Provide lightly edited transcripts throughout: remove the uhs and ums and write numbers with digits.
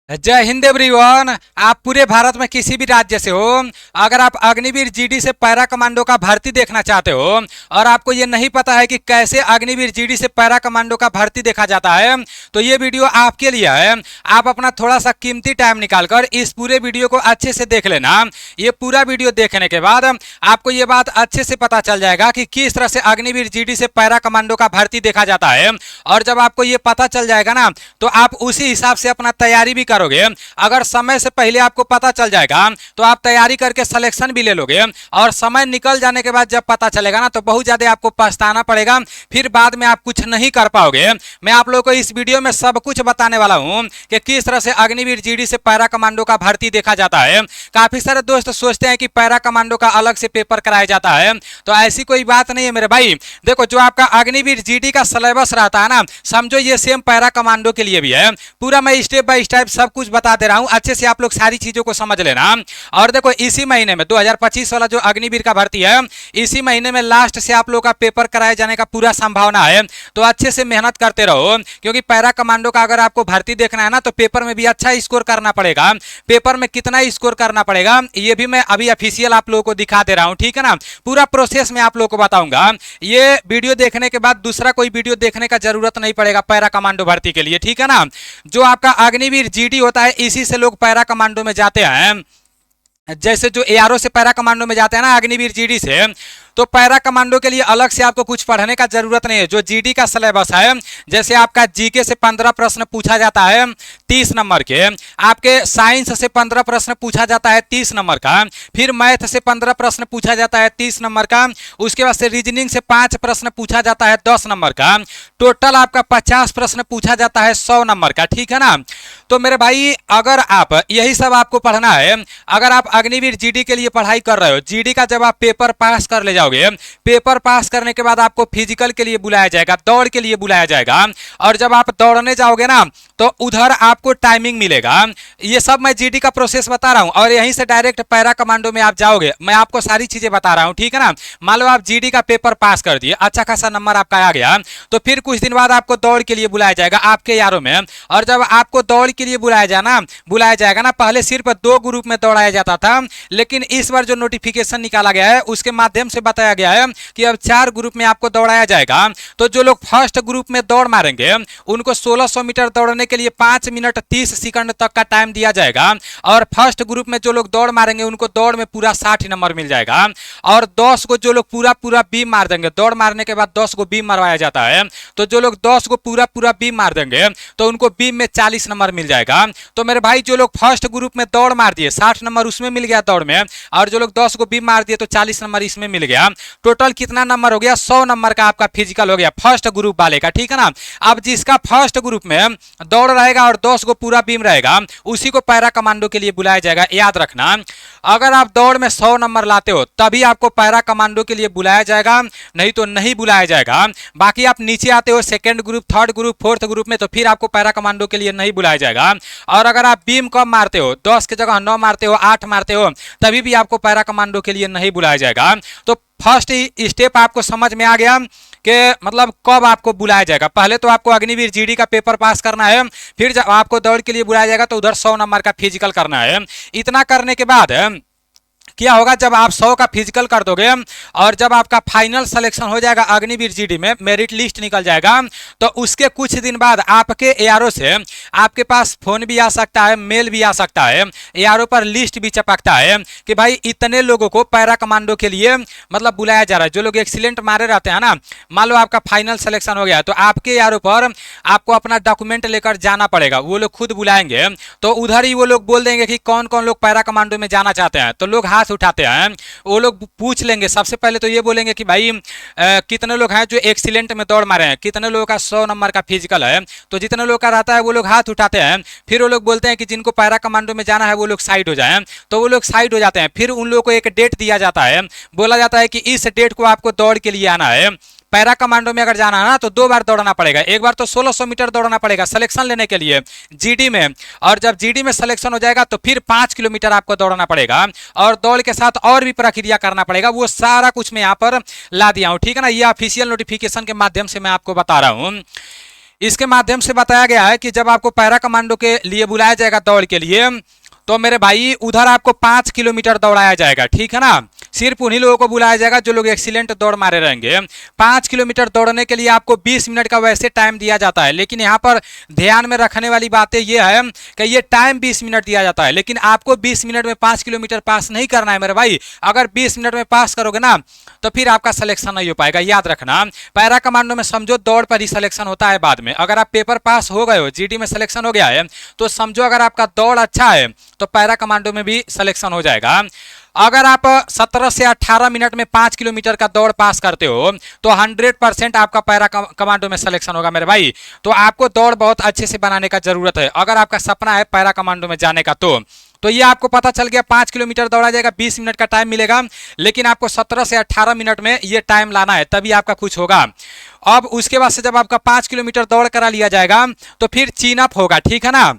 जय हिंद एवरीवन। आप पूरे भारत में किसी भी राज्य से हो, अगर आप अग्निवीर जीडी से पैरा कमांडो का भर्ती देखना चाहते हो और आपको ये नहीं पता है कि कैसे अग्निवीर जीडी से पैरा कमांडो का भर्ती देखा जाता है, तो ये वीडियो आपके लिए है। आप अपना थोड़ा सा कीमती टाइम निकालकर इस पूरे वीडियो को अच्छे से देख लेना। ये पूरा वीडियो देखने के बाद आपको ये बात अच्छे से पता चल जाएगा कि किस तरह से अग्निवीर जीडी से पैरा कमांडो का भर्ती देखा जाता है। और जब आपको ये पता चल जाएगा ना, तो आप उसी हिसाब से अपना तैयारी भी करोगे। अगर समय से पहले आपको पता चल जाएगा तो आप तैयारी करके सिलेक्शन भी ले लोगे, और समय निकल जाने के बाद जब पता चलेगा ना, तो बहुत ज्यादा आपको पछताना पड़ेगा, फिर बाद में आप कुछ नहीं कर पाओगे। मैं आप लोगों को इस वीडियो में सब कुछ बताने वाला हूं कि किस तरह से अग्निवीर जीडी से पैरा कमांडो का भर्ती देखा जाता है। काफी सारे दोस्त सोचते हैं कि पैरा कमांडो का अलग से पेपर कराया जाता है, तो ऐसी कोई बात नहीं है मेरे भाई। देखो, जो आपका अग्निवीर जीडी का सिलेबस रहता है ना, समझो ये सेम पैरा कमांडो के लिए भी है। पूरा मैं स्टेप बाय स्टेप सब कुछ बता दे रहा हूं, अच्छे से आप लोग सारी चीजों को समझ लेना। और देखो, इसी महीने में 2025 वाला जो अग्निवीर का भर्ती है, इसी महीने में लास्ट से आप लोग का पेपर कराए जाने का पूरा संभावना है। तो अच्छे से मेहनत करते रहो, क्योंकि पैरा कमांडो का अगर आपको भर्ती देखना है ना, तो पेपर में भी अच्छा स्कोर करना पड़ेगा। पेपर में कितना स्कोर करना पड़ेगा ये भी मैं अभी ऑफिशियल आप लोगों को दिखा दे रहा हूं, ठीक है ना। पूरा प्रोसेस मैं आप लोगों को बताऊंगा। ये वीडियो देखने के बाद दूसरा कोई वीडियो देखने का जरूरत नहीं पड़ेगा पैरा कमांडो भर्ती के लिए, ठीक है ना। जो आपका अग्निवीर जीडी होता है, इसी से लोग पैरा कमांडो में जाते हैं। जैसे जो एआरओ से पैरा कमांडो में जाते हैं ना, अग्निवीर जीडी से, तो पैरा कमांडो के लिए अलग से आपको कुछ पढ़ने का जरूरत नहीं है। जो जीडी का सिलेबस है, जैसे आपका जीके से 15 प्रश्न पूछा जाता है 30 नंबर के, आपके साइंस से 15 प्रश्न पूछा जाता है 30 नंबर का, फिर मैथ से 15 प्रश्न पूछा जाता है 30 नंबर का, उसके बाद से रीजनिंग से 5 प्रश्न पूछा जाता है 10 नंबर का, टोटल आपका 50 प्रश्न पूछा जाता है 100 नंबर का, ठीक है ना। तो मेरे भाई, अगर आप यही सब आपको पढ़ना है, अगर आप अग्निवीर जीडी के लिए पढ़ाई कर रहे हो, जीडी का जब आप पेपर पास कर ले जाओगे, पेपर पास करने के बाद आपको फिजिकल के लिए बुलाया जाएगा, दौड़ के लिए बुलाया जाएगा। और जब आप दौड़ने जाओगे ना, तो उधर आपको टाइमिंग मिलेगा। ये सब मैं जीडी का प्रोसेस बता रहा हूं, और यहीं से डायरेक्ट पैरा कमांडो में आप जाओगे। मैं आपको सारी चीजें बता रहा हूं, ठीक है ना। मान लो आप जीडी का पेपर पास कर दिए, अच्छा खासा नंबर आपका आ गया, तो फिर कुछ दिन बाद आपको दौड़ के लिए बुलाया जाएगा आपके यारों में। और जब आपको दौड़ के लिए बुलाया जाएगा ना, पहले सिर्फ 2 ग्रुप में दौड़ाया जाता था, लेकिन इस बार जो नोटिफिकेशन निकाला गया है, उसके माध्यम से बताया गया है कि अब 4 ग्रुप में आपको दौड़ाया जाएगा। तो जो लोग फर्स्ट ग्रुप में दौड़ मारेंगे, उनको 1600 मीटर दौड़ने के लिए 5 मिनट 30 सेकंड तक का टाइम दिया जाएगा। और फर्स्ट ग्रुप में जो लोग दौड़ मारेंगे, उनको दौड़ में पूरा 60 नंबर मिल जाएगा। और 10 को जो लोग पूरा बीम मार देंगे, दौड़ मारने के बाद 10 को बीम मरवाया जाता है, तो जो लोग 10 को पूरा बीम मार देंगे, तो उनको बीम में 40 नंबर मिल जाएगा। तो मेरे भाई, जो लोग फर्स्ट ग्रुप में दौड़ मार दिए, 60 नंबर उसमें मिल गया दौड़ में, और जो लोग 10 को बीम मार दिए, तो 40 नंबर इसमें मिल गया। टोटल कितना नंबर हो गया? 100 नंबर का आपका फिजिकल हो गया फर्स्ट ग्रुप वाले का, ठीक है ना। अब जिसका फर्स्ट ग्रुप में दौड़ रहेगा और 10 को पूरा बीम रहेगा, उसी को पैरा कमांडो के लिए बुलाया जाएगा। याद रखना, अगर आप दौड़ में 100 नंबर लाते हो, तभी आपको पैरा कमांडो के लिए बुलाया जाएगा, नहीं तो नहीं बुलाया जाएगा। बाकी आप नीचे आते हो second group, third group, fourth group में, तो फिर आपको पैरा कमांडो के लिए नहीं बुलाया जाएगा। और अगर आप बीम कम मारते हो, 10 की जगह 9 मारते हो, 8 मारते हो, तभी भी आपको पैरा कमांडो के लिए नहीं बुलाया जाएगा। तो फर्स्ट स्टेप आपको समझ में आ गया कि मतलब कब आपको बुलाया जाएगा। पहले तो आपको अग्निवीर जीडी का पेपर पास करना है, फिर जब आपको दौड़ के लिए बुलाया जाएगा, तो उधर 100 नंबर का फिजिकल करना है। इतना करने के बाद क्या होगा, जब आप 100 का फिजिकल कर दोगे और जब आपका फाइनल सिलेक्शन हो जाएगा अग्निवीर जीडी में, मेरिट लिस्ट निकल जाएगा, तो उसके कुछ दिन बाद आपके एआरओ से आपके पास फोन भी आ सकता है, मेल भी आ सकता है, एआरओ पर लिस्ट भी चपकता है कि भाई इतने लोगों को पैरा कमांडो के लिए मतलब बुलाया जा रहा है। जो लोग एक्सीलेंट मारे रहते हैं ना, मान लो आपका फाइनल सिलेक्शन हो गया, तो आपके एआरओ पर आपको अपना डॉक्यूमेंट लेकर जाना पड़ेगा। वो लोग खुद बुलाएंगे, तो उधर ही वो लोग बोल देंगे कि कौन कौन लोग पैरा कमांडो में जाना चाहते हैं। तो लोग हाथ उठाते हैं, वो लोग पूछ लेंगे। सबसे पहले तो ये बोलेंगे कि भाई कितने लोग हैं जो एक्सीलेंट में दौड़ मारे हैं, कितने लोगों का 100 नंबर का फिजिकल है। तो जितने लोग का रहता है वो लोग हाथ उठाते हैं। फिर वो लोग बोलते हैं कि जिनको पैरा कमांडो में जाना है वो लोग साइड हो जाएं, तो वो लोग साइड हो जाते हैं। फिर उन लोगों को एक डेट दिया जाता है, बोला जाता है कि इस डेट को आपको दौड़ के लिए आना है। पैरा कमांडो में अगर जाना है ना, तो 2 बार दौड़ना पड़ेगा। एक बार तो 1600 मीटर दौड़ना पड़ेगा सिलेक्शन लेने के लिए जीडी में, और जब जीडी में सिलेक्शन हो जाएगा, तो फिर 5 किलोमीटर आपको दौड़ना पड़ेगा, और दौड़ के साथ और भी प्रक्रिया करना पड़ेगा। वो सारा कुछ मैं यहाँ पर ला दिया हूँ, ठीक है ना। ये ऑफिशियल नोटिफिकेशन के माध्यम से मैं आपको बता रहा हूँ। इसके माध्यम से बताया गया है कि जब आपको पैरा कमांडो के लिए बुलाया जाएगा दौड़ के लिए, तो मेरे भाई उधर आपको 5 किलोमीटर दौड़ाया जाएगा, ठीक है ना। सिर्फ उन्हीं लोगों को बुलाया जाएगा जो लोग एक्सीलेंट दौड़ मारे रहेंगे। 5 किलोमीटर दौड़ने के लिए आपको 20 मिनट का वैसे टाइम दिया जाता है, लेकिन यहाँ पर ध्यान में रखने वाली बातें ये है कि ये टाइम 20 मिनट दिया जाता है, लेकिन आपको 20 मिनट में 5 किलोमीटर पास नहीं करना है मेरे भाई। अगर 20 मिनट में पास करोगे ना तो फिर आपका सिलेक्शन नहीं हो पाएगा, याद रखना। पैरा कमांडो में समझो दौड़ पर ही सिलेक्शन होता है बाद में। अगर आप पेपर पास हो गए हो, जीडी में सिलेक्शन हो गया है, तो समझो अगर आपका दौड़ अच्छा है तो पैरा कमांडो में भी सिलेक्शन हो जाएगा। अगर आप 17 से 18 मिनट में 5 किलोमीटर का दौड़ पास करते हो तो 100% आपका पैरा कमांडो में सिलेक्शन होगा मेरे भाई। तो आपको दौड़ बहुत अच्छे से बनाने का जरूरत है अगर आपका सपना है पैरा कमांडो में जाने का। तो ये आपको पता चल गया, 5 किलोमीटर दौड़ा जाएगा, 20 मिनट का टाइम मिलेगा, लेकिन आपको 17 से 18 मिनट में ये टाइम लाना है, तभी आपका कुछ होगा। अब उसके बाद से जब आपका 5 किलोमीटर दौड़ करा लिया जाएगा तो फिर चीन अप होगा, ठीक है ना।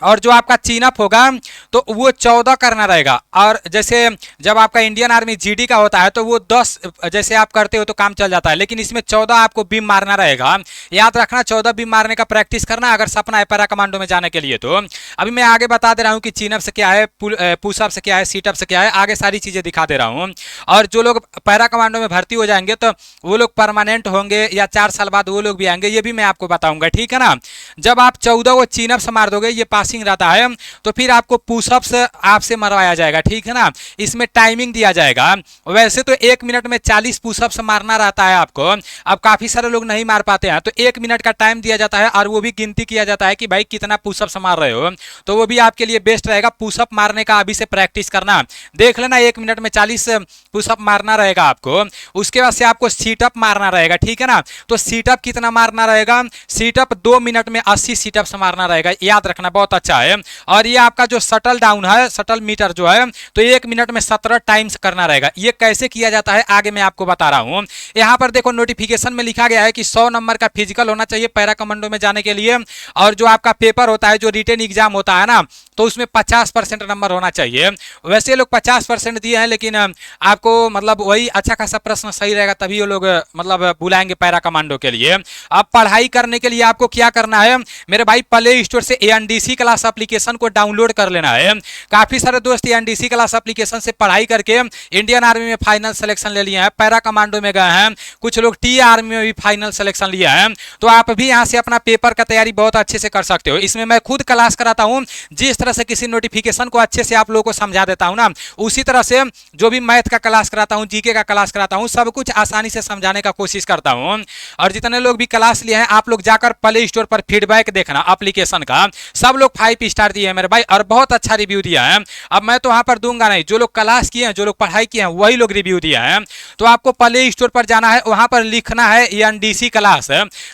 और जो आपका चीन अप होगा तो वो 14 करना रहेगा। और जैसे जब आपका इंडियन आर्मी जीडी का होता है तो वो 10 जैसे आप करते हो तो काम चल जाता है, लेकिन इसमें 14 आपको बीम मारना रहेगा। याद रखना, 14 बीम मारने का प्रैक्टिस करना अगर सपना है पैरा कमांडो में जाने के लिए। तो अभी मैं आगे बता दे रहा हूँ कि चीन अप से क्या है, पुशअप से क्या है, सीटअप से क्या है, आगे सारी चीज़ें दिखा दे रहा हूँ। और जो लोग पैरा कमांडो में भर्ती हो जाएंगे तो वो लोग परमानेंट होंगे या 4 साल बाद वो लोग भी आएंगे, ये भी मैं आपको बताऊंगा, ठीक है ना। जब आप 14 को चीन अप से मार दोगे, ये पासिंग रहता है, तो फिर आपको पुशअप्स आपसे मरवाया जाएगा, ठीक है ना। इसमें टाइमिंग दिया जाएगा। वैसे तो 1 मिनट में 40 पुशअप्स मारना रहता है आपको। अब काफी सारे लोग नहीं मार पाते हैं तो 1 मिनट का टाइम दिया जाता है और वो भी गिनती किया जाता है कि भाई कितना पुशअप्स मार रहे हो। तो वो भी आपके लिए बेस्ट रहेगा पुशअप मारने का, अभी से प्रैक्टिस करना। देख लेना 1 मिनट में 40 पुशअप मारना रहेगा आपको। उसके बाद से आपको सीटअप मारना रहेगा, ठीक है ना। तो सीटअप कितना मारना रहेगा, सीटअप 2 मिनट में 80 सीटअप्स मारना रहेगा, याद रखना, बहुत अच्छा है। और ये आपका जो शटल डाउन है, शटल मीटर जो है, तो 1 मिनट में 17 टाइम्स करना रहेगा। ये कैसे किया जाता है आगे मैं आपको बता रहा हूं। यहां पर देखो नोटिफिकेशन में लिखा गया है कि 100 नंबर का फिजिकल होना चाहिए पैरा कमांडो में जाने के लिए, और जो आपका पेपर होता है, जो रिटन एग्जाम होता है ना, तो उसमें 50% नंबर होना चाहिए। वैसे लोग 50% दिए हैं, लेकिन आपको मतलब वही अच्छा खासा प्रश्न सही रहेगा तभी वो लोग मतलब बुलाएंगे पैरा कमांडो के लिए। अब पढ़ाई करने के लिए आपको क्या करना है मेरे भाई, प्ले स्टोर से एएनडीसी क्लास एप्लीकेशन को डाउनलोड कर लेना है। काफी सारे दोस्त एएनडीसी क्लास एप्लीकेशन से पढ़ाई करके इंडियन आर्मी में फाइनल सिलेक्शन ले लिए हैं, पैरा कमांडो में गए हैं, कुछ लोग टी आर्मी में भी फाइनल सिलेक्शन लिया है। तो आप भी यहाँ से अपना पेपर का तैयारी बहुत अच्छे से कर सकते हो। इसमें मैं खुद क्लास कराता हूँ, जिस तरह से किसी नोटिफिकेशन को अच्छे से आप लोगों को समझा देता हूँ ना, उसी तरह से जो भी मैथ का क्लास कराता हूँ, जीके का क्लास कराता हूँ, सब कुछ आसानी से समझाने का कोशिश करता हूँ। और जितने लोग भी क्लास लिए हैं आप लोग जाकर प्ले स्टोर पर फीडबैक देखना एप्लीकेशन का, सब लोग 5 स्टार दिए हैं मेरे भाई और बहुत अच्छा रिव्यू दिया है। अब मैं तो वहां पर दूंगा नहीं, जो लोग क्लास किए हैं, जो लोग पढ़ाई किए हैं, वही लोग रिव्यू दिया है। तो आपको प्ले स्टोर पर जाना है, वहां पर लिखना है एएनडीसी क्लास।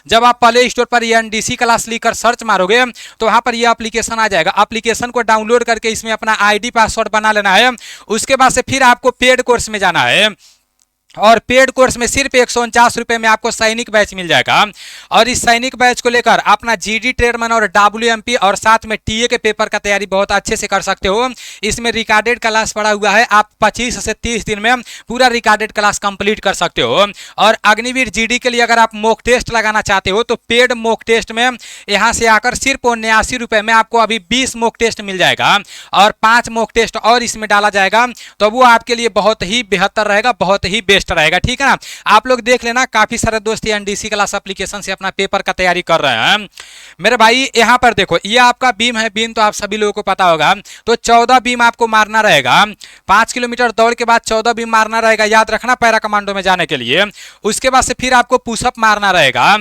जब आप प्ले स्टोर पर एएनडीसी क्लास लिखकर सर्च मारोगे तो वहां पर यह एप्लीकेशन आ जाएगा। एप्लीकेशन को डाउनलोड करके इसमें अपना आईडी पासवर्ड बना लेना है। उसके बाद से फिर आपको पेड कोर्स में जाना है, और पेड कोर्स में सिर्फ 149 रुपए में आपको सैनिक बैच मिल जाएगा। और इस सैनिक बैच को लेकर अपना जीडी ट्रेडमैन और डब्ल्यूएमपी और साथ में टीए के पेपर का तैयारी बहुत अच्छे से कर सकते हो। इसमें रिकॉर्डेड क्लास पड़ा हुआ है, आप 25 से 30 दिन में पूरा रिकॉर्डेड क्लास कंप्लीट कर सकते हो। और अग्निवीर जीडी के लिए अगर आप मॉक टेस्ट लगाना चाहते हो तो पेड मॉक टेस्ट में यहाँ से आकर सिर्फ 79 रुपए में आपको अभी 20 मॉक टेस्ट मिल जाएगा, और 5 मॉक टेस्ट और इसमें डाला जाएगा, तो वो आपके लिए बहुत ही बेहतर रहेगा, बहुत ही बेस्ट रहेगा, ठीक है ना। आप लोग देख लेना, काफी सारे दोस्त एएनडीसी क्लास एप्लीकेशन से अपना पेपर का तैयारी कर रहे हैं मेरे भाई। यहां पर देखो ये आपका बीम है, बीम तो आप सभी लोगों को पता होगा। तो 14 बीम आपको मारना रहेगा, 5 किलोमीटर दौड़ के बाद 14 बीम मारना रहेगा, याद रखना पैरा कमांडो में जाने के लिए। उसके बाद से फिर आपको पुशअप मारना रहेगा,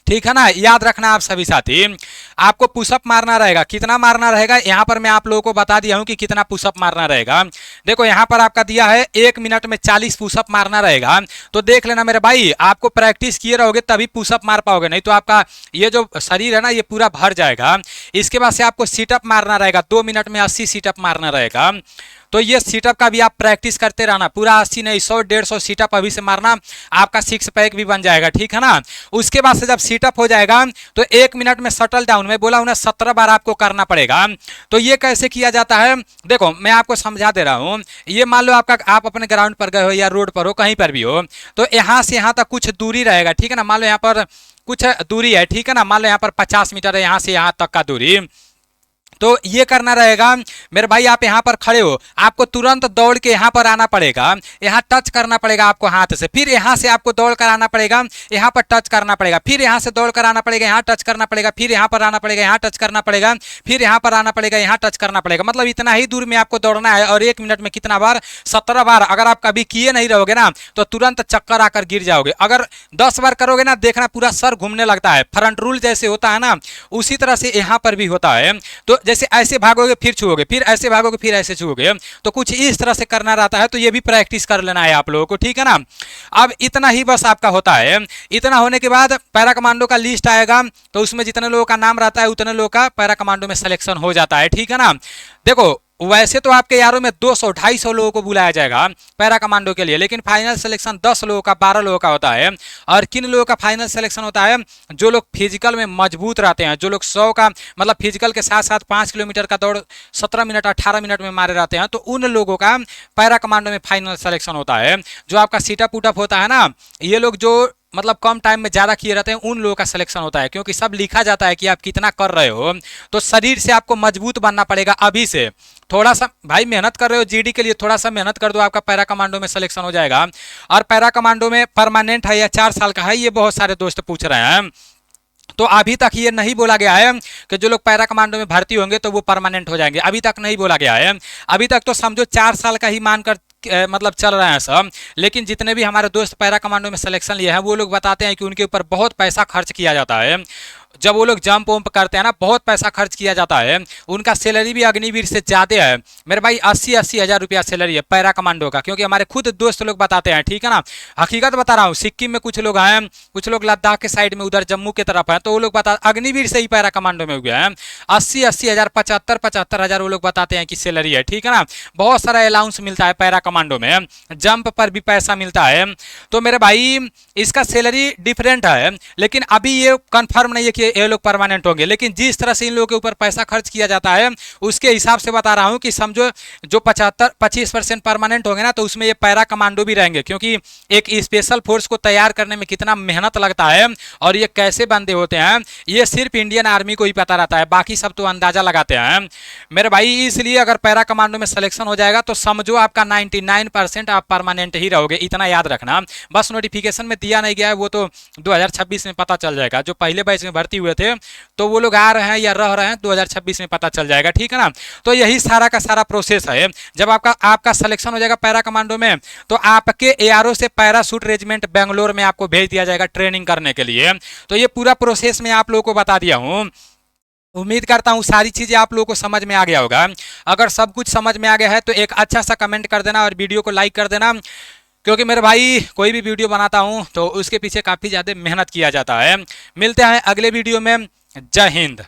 ठीक है ना, याद रखना आप सभी साथी। आपको पुशअप मारना रहेगा, कितना मारना रहेगा यहां पर मैं आप लोगों को बता दिया हूं कि कितना पुशअप मारना रहेगा। देखो यहां पर आपका दिया है 1 मिनट में 40 पुशअप मारना रहेगा। तो देख लेना मेरे भाई, आपको प्रैक्टिस किए रहोगे तभी पुशअप मार पाओगे, नहीं तो आपका ये जो शरीर है ना ये पूरा भर जाएगा। इसके बाद से आपको सीटअप मारना रहेगा, 2 मिनट में 80 सीटअप मारना रहेगा। तो ये सीटअप का भी आप प्रैक्टिस करते रहना, पूरा 80 नहीं 100-150 सीटअप अभी से मारना, आपका सिक्स पैक भी बन जाएगा, ठीक है ना। उसके बाद से जब सीटअप हो जाएगा तो 1 मिनट में शटल डाउन, मैं बोला उन्हें 17 बार आपको करना पड़ेगा। तो ये कैसे किया जाता है, देखो मैं आपको समझा दे रहा हूँ। ये मान लो आप अपने ग्राउंड पर गए हो या रोड पर हो, कहीं पर भी हो, तो यहाँ से यहाँ तक कुछ दूरी रहेगा, ठीक है ना। मान लो यहाँ पर कुछ दूरी है, ठीक है ना, मान लो यहाँ पर 50 मीटर है यहाँ से यहाँ तक का दूरी। तो ये करना रहेगा मेरे भाई, आप यहाँ पर खड़े हो, आपको तुरंत दौड़ के यहाँ पर आना पड़ेगा, यहाँ टच करना पड़ेगा आपको हाथ से, फिर यहाँ से आपको दौड़ कर आना पड़ेगा, यहाँ पर टच करना पड़ेगा, फिर यहाँ से दौड़ कर आना पड़ेगा, यहाँ टच करना पड़ेगा, फिर यहाँ पर आना पड़ेगा, यहाँ टच करना पड़ेगा, फिर यहाँ पर आना पड़ेगा, यहाँ टच करना पड़ेगा। मतलब इतना ही दूर में आपको दौड़ना है। और 1 मिनट में कितना बार, 17 बार। अगर आप कभी किए नहीं रहोगे ना तो तुरंत चक्कर आकर गिर जाओगे। अगर 10 बार करोगे ना, देखना पूरा सर घूमने लगता है। फ्रंट रूल जैसे होता है ना, उसी तरह से यहाँ पर भी होता है। तो जैसे ऐसे भागोगे फिर छुओगे, फिर ऐसे भागोगे फिर ऐसे छुओगे, तो कुछ इस तरह से करना रहता है। तो ये भी प्रैक्टिस कर लेना है आप लोगों को, ठीक है ना। अब इतना ही बस आपका होता है। इतना होने के बाद पैरा कमांडो का लिस्ट आएगा, तो उसमें जितने लोगों का नाम रहता है उतने लोगों का पैरा कमांडो में सिलेक्शन हो जाता है, ठीक है ना। देखो वैसे तो आपके यारों में 200-250 लोगों को बुलाया जाएगा पैरा कमांडो के लिए, लेकिन फाइनल सिलेक्शन 10 लोगों का 12 लोगों का होता है। और किन लोगों का फाइनल सिलेक्शन होता है, जो लोग फिजिकल में मजबूत रहते हैं, जो लोग 100 का मतलब फिजिकल के साथ साथ 5 किलोमीटर का दौड़ 17 मिनट 18 मिनट में मारे रहते हैं, तो उन लोगों का पैरा कमांडो में फाइनल सिलेक्शन होता है। जो आपका सीटअप उटअप होता है ना, ये लोग जो मतलब कम टाइम में ज़्यादा किए रहते हैं, उन लोगों का सिलेक्शन होता है, क्योंकि सब लिखा जाता है कि आप कितना कर रहे हो। तो शरीर से आपको मजबूत बनना पड़ेगा अभी से। थोड़ा सा भाई मेहनत कर रहे हो जीडी के लिए, थोड़ा सा मेहनत कर दो, आपका पैरा कमांडो में सिलेक्शन हो जाएगा। और पैरा कमांडो में परमानेंट है या 4 साल का है, ये बहुत सारे दोस्त पूछ रहे हैं। तो अभी तक ये नहीं बोला गया है कि जो लोग पैरा कमांडो में भर्ती होंगे तो वो परमानेंट हो जाएंगे, अभी तक नहीं बोला गया है। अभी तक तो समझो 4 साल का ही मानकर मतलब चल रहे हैं सब। लेकिन जितने भी हमारे दोस्त पैरा कमांडो में सिलेक्शन लिए हैं, वो लोग बताते हैं कि उनके ऊपर बहुत पैसा खर्च किया जाता है। जब वो लोग जंप वम्प करते हैं ना, बहुत पैसा खर्च किया जाता है। उनका सैलरी भी अग्निवीर से ज़्यादा है मेरे भाई, 80-80 हज़ार रुपया सैलरी है पैरा कमांडो का, क्योंकि हमारे खुद दोस्त लोग बताते हैं, ठीक है ना। हकीकत बता रहा हूँ, सिक्किम में कुछ लोग हैं, कुछ लोग लद्दाख के साइड में उधर जम्मू की तरफ हैं, तो वो लोग बता अग्निवीर से ही पैरा कमांडो में हो गया है। 80-80 हज़ार 75-75 हज़ार वो लोग बताते हैं कि सैलरी है, ठीक है ना। बहुत सारा अलाउंस मिलता है पैरा कमांडो में, जंप पर भी पैसा मिलता है। तो मेरे भाई इसका सैलरी डिफरेंट है, लेकिन अभी ये कंफर्म नहीं है कि ये लोग परमानेंट होंगे। लेकिन जिस तरह से इन लोगों के ऊपर पैसा खर्च किया जाता है, उसके हिसाब से बता रहा हूं कि समझो जो 25% परमानेंट होंगे ना, तो उसमें ये पैरा कमांडो भी रहेंगे, क्योंकि एक स्पेशल फोर्स को तैयार करने में कितना मेहनत लगता है और ये कैसे बंदे होते हैं, ये सिर्फ इंडियन आर्मी को ही पता रहता है, बाकी सब तो अंदाजा लगाते हैं मेरे भाई। इसलिए अगर पैरा कमांडो में सिलेक्शन हो जाएगा तो समझो आपका 99% आप परमानेंट ही रहोगे, इतना याद रखना। बस नोटिफिकेशन में दिया नहीं गया है, वो तो 2026 में पता चल जाएगा। जो पहले बैच में भर्ती हुए थे तो वो लोग आ रहे हैं या रह रहे हैं, 2026 में पता चल जाएगा, ठीक है ना। तो यही सारा का सारा प्रोसेस है। जब आपका सिलेक्शन हो जाएगा पैरा कमांडो में, तो आपके एआरओ से पैराशूट रेजिमेंट बेंगलोर में आपको भेज दिया जाएगा ट्रेनिंग करने के लिए। तो ये पूरा प्रोसेस मैं आप लोगों को बता दिया हूँ। उम्मीद करता हूँ सारी चीज़ें आप लोगों को समझ में आ गया होगा। अगर सब कुछ समझ में आ गया है तो एक अच्छा सा कमेंट कर देना और वीडियो को लाइक कर देना, क्योंकि मेरे भाई कोई भी वीडियो बनाता हूँ तो उसके पीछे काफ़ी ज़्यादा मेहनत किया जाता है। मिलते हैं अगले वीडियो में। जय हिंद।